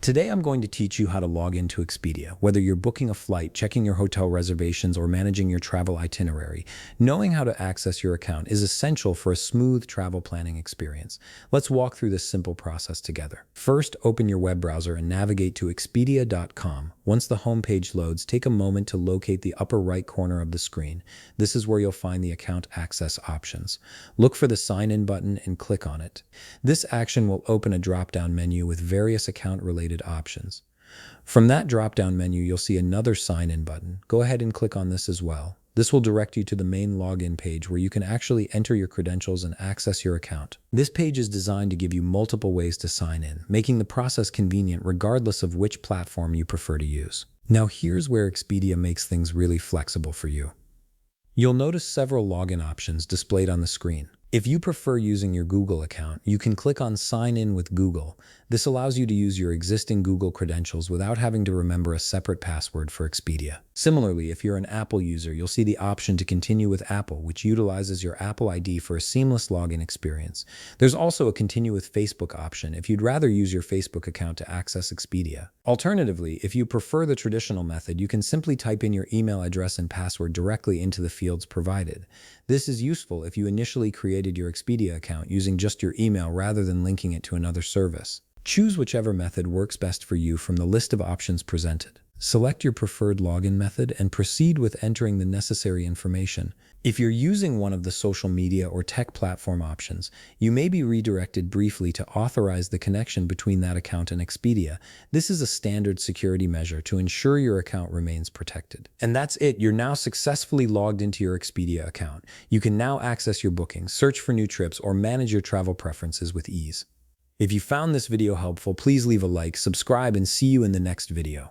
Today I'm going to teach you how to log into Expedia. Whether you're booking a flight, checking your hotel reservations, or managing your travel itinerary, knowing how to access your account is essential for a smooth travel planning experience. Let's walk through this simple process together. First, open your web browser and navigate to expedia.com. Once the homepage loads, take a moment to locate the upper right corner of the screen. This is where you'll find the account access options. Look for the sign in button and click on it. This action will open a drop-down menu with various account-related options. From that drop-down menu, you'll see another sign-in button. Go ahead and click on this as well. This will direct you to the main login page where you can actually enter your credentials and access your account. This page is designed to give you multiple ways to sign in, making the process convenient regardless of which platform you prefer to use. Now here's where Expedia makes things really flexible for you. You'll notice several login options displayed on the screen. If you prefer using your Google account, you can click on Sign In with Google. This allows you to use your existing Google credentials without having to remember a separate password for Expedia. Similarly, if you're an Apple user, you'll see the option to continue with Apple, which utilizes your Apple ID for a seamless login experience. There's also a Continue with Facebook option if you'd rather use your Facebook account to access Expedia. Alternatively, if you prefer the traditional method, you can simply type in your email address and password directly into the fields provided. This is useful if you initially created your Expedia account using just your email rather than linking it to another service. Choose whichever method works best for you from the list of options presented. Select your preferred login method and proceed with entering the necessary information. If you're using one of the social media or tech platform options, you may be redirected briefly to authorize the connection between that account and Expedia. This is a standard security measure to ensure your account remains protected. And that's it. You're now successfully logged into your Expedia account. You can now access your bookings, search for new trips, or manage your travel preferences with ease. If you found this video helpful, please leave a like, subscribe, and see you in the next video.